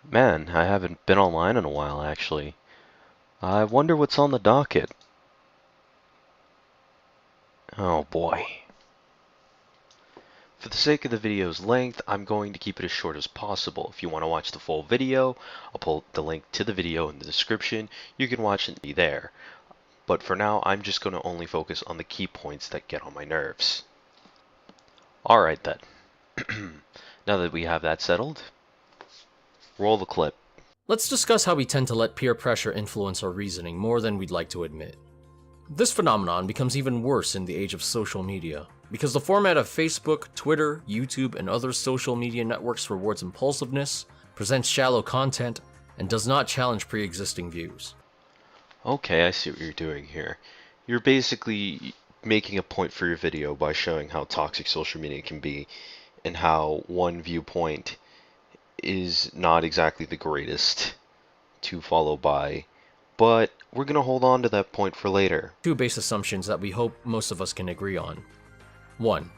Man, I haven't been online in a while, actually. I wonder what's on the docket. Oh boy. For the sake of the video's length, I'm going to keep it as short as possible. If you want to watch the full video, I'll put the link to the video in the description. You can watch it there. But for now, I'm just going to only focus on the key points that get on my nerves. Alright then. Now that we have that settled, roll the clip. Let's discuss how we tend to let peer pressure influence our reasoning more than we'd like to admit. This phenomenon becomes even worse in the age of social media, because the format of Facebook, Twitter, YouTube, and other social media networks rewards impulsiveness, presents shallow content, and does not challenge pre-existing views. Okay, I see what you're doing here. You're basically making a point for your video by showing how toxic social media can be and how one viewpoint is not exactly the greatest to follow by, but we're going to hold on to that point for later. Two base assumptions that we hope most of us can agree on. 1.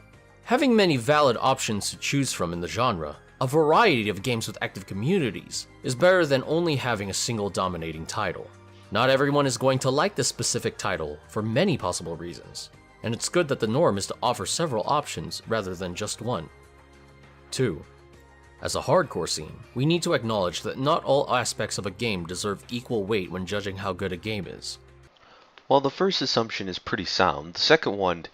Having many valid options to choose from in the genre, a variety of games with active communities, is better than only having a single dominating title. Not everyone is going to like this specific title for many possible reasons, and it's good that the norm is to offer several options rather than just one. 2. As a hardcore scene, we need to acknowledge that not all aspects of a game deserve equal weight when judging how good a game is. While the first assumption is pretty sound, the second one,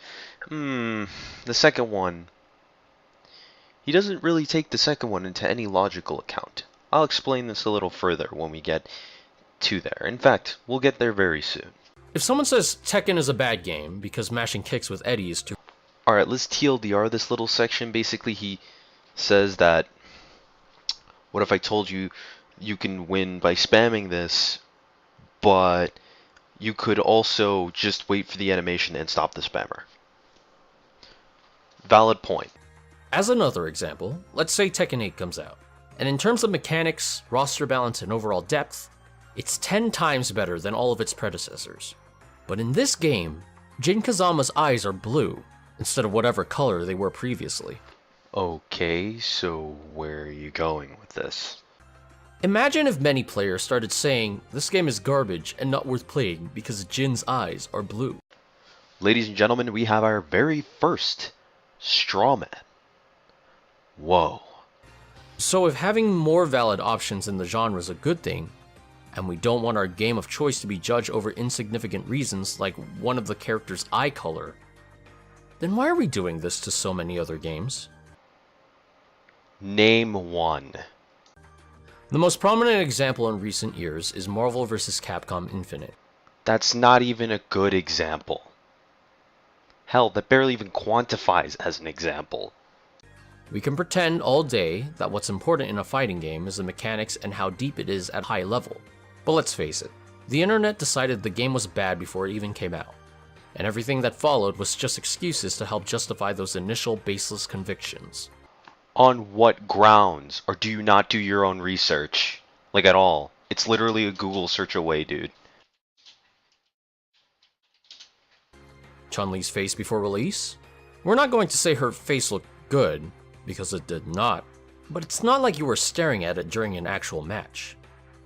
he doesn't really take the second one into any logical account. I'll explain this a little further when we get to there. In fact, we'll get there very soon. If someone says Tekken is a bad game because mashing kicks with Eddie is too... Alright, let's TLDR this little section. Basically, he says that, what if I told you you can win by spamming this, but you could also just wait for the animation and stop the spammer? Valid point. As another example, let's say Tekken 8 comes out, and in terms of mechanics, roster balance, and overall depth, it's 10 times better than all of its predecessors. But in this game, Jin Kazama's eyes are blue, instead of whatever color they were previously. Okay, so where are you going with this? Imagine if many players started saying, this game is garbage and not worth playing because Jin's eyes are blue. Ladies and gentlemen, we have our very first straw man. Whoa. So if having more valid options in the genre is a good thing, and we don't want our game of choice to be judged over insignificant reasons like one of the character's eye color, then why are we doing this to so many other games? Name one. The most prominent example in recent years is Marvel vs. Capcom Infinite. That's not even a good example. Hell, that barely even quantifies as an example. We can pretend all day that what's important in a fighting game is the mechanics and how deep it is at high level. But let's face it, the internet decided the game was bad before it even came out, and everything that followed was just excuses to help justify those initial baseless convictions. On what grounds? Or do you not do your own research? Like at all? It's literally a Google search away, dude. Chun-Li's face before release? We're not going to say her face looked good, because it did not, but it's not like you were staring at it during an actual match.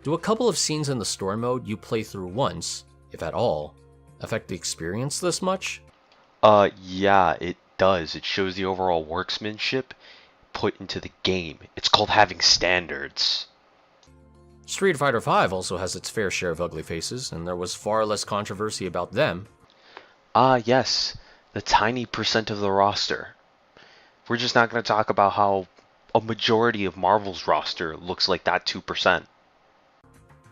Do a couple of scenes in the story mode you play through once, if at all, affect the experience this much? Yeah, it does. It shows the overall workmanship put into the game. It's called having standards. Street Fighter V also has its fair share of ugly faces, and there was far less controversy about them. Ah, yes, the tiny percent of the roster. We're just not going to talk about how a majority of Marvel's roster looks like that 2%.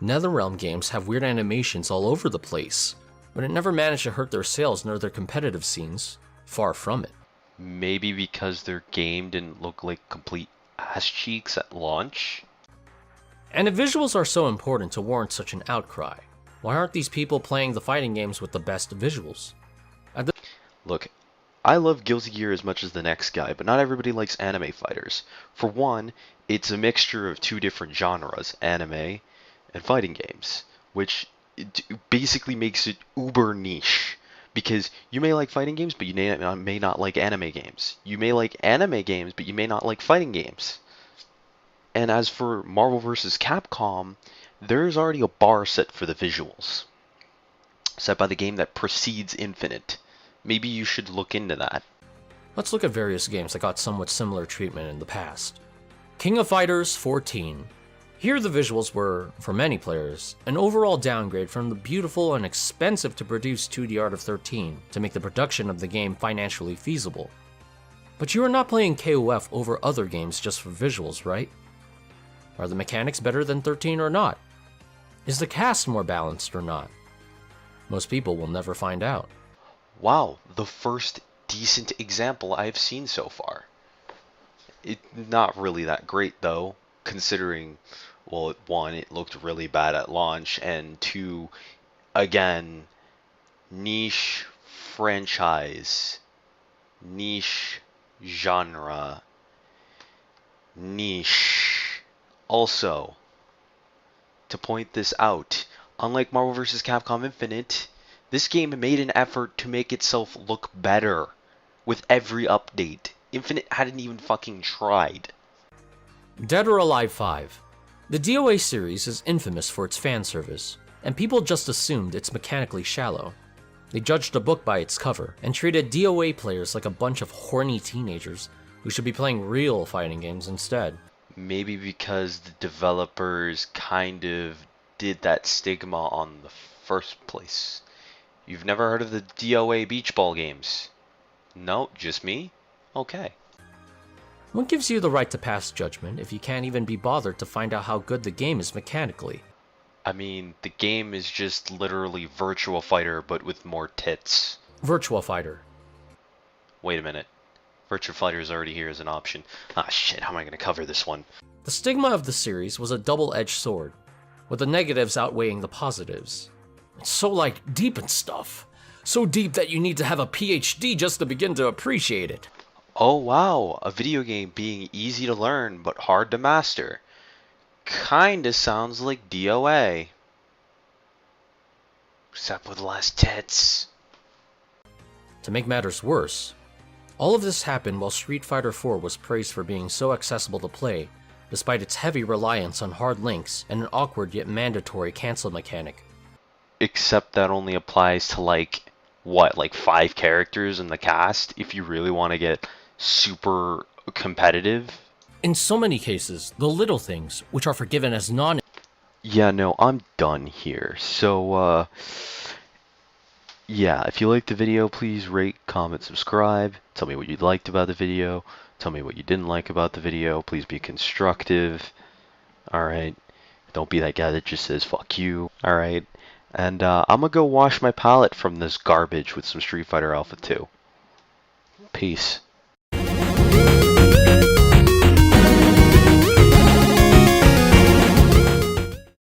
NetherRealm games have weird animations all over the place, but it never managed to hurt their sales nor their competitive scenes. Far from it. Maybe because their game didn't look like complete ass cheeks at launch? And if visuals are so important to warrant such an outcry, why aren't these people playing the fighting games with the best visuals? Look, I love Guilty Gear as much as the next guy, but not everybody likes anime fighters. For one, it's a mixture of two different genres, anime and fighting games, which basically makes it uber niche. Because you may like fighting games, but you may not like anime games. You may like anime games, but you may not like fighting games. And as for Marvel vs. Capcom, there's already a bar set for the visuals, set by the game that precedes Infinite. Maybe you should look into that. Let's look at various games that got somewhat similar treatment in the past. King of Fighters 14. Here the visuals were, for many players, an overall downgrade from the beautiful and expensive to produce 2D art of 13 to make the production of the game financially feasible. But you are not playing KOF over other games just for visuals, right? Are the mechanics better than 13 or not? Is the cast more balanced or not? Most people will never find out. Wow, the first decent example I've seen so far. Not really that great though, considering, well, one, it looked really bad at launch, and two, again, niche franchise, niche genre, niche. Also, to point this out, unlike Marvel vs. Capcom Infinite, this game made an effort to make itself look better with every update. Infinite hadn't even fucking tried. Dead or Alive 5. The DOA series is infamous for its fan service, and people just assumed it's mechanically shallow. They judged a book by its cover, and treated DOA players like a bunch of horny teenagers who should be playing real fighting games instead. Maybe because the developers kind of did that stigma on the first place. You've never heard of the DOA beach ball games? No, just me? Okay. What gives you the right to pass judgment if you can't even be bothered to find out how good the game is mechanically? I mean, the game is just literally Virtua Fighter, but with more tits. Virtua Fighter. Wait a minute. Virtua Fighter is already here as an option. Ah shit, how am I going to cover this one? The stigma of the series was a double-edged sword, with the negatives outweighing the positives. It's so, deep and stuff. So deep that you need to have a PhD just to begin to appreciate it. Oh wow, a video game being easy to learn but hard to master. Kinda sounds like DOA. Except with less tits. To make matters worse, all of this happened while Street Fighter IV was praised for being so accessible to play, despite its heavy reliance on hard links and an awkward yet mandatory cancel mechanic. Except that only applies to like 5 characters in the cast if you really want to get super competitive. In so many cases, the little things, which are forgiven as Yeah, no, I'm done here. So, yeah, if you liked the video, please rate, comment, subscribe. Tell me what you liked about the video. Tell me what you didn't like about the video. Please be constructive. Alright. Don't be that guy that just says fuck you. Alright. And I'm gonna go wash my palate from this garbage with some Street Fighter Alpha 2. Peace.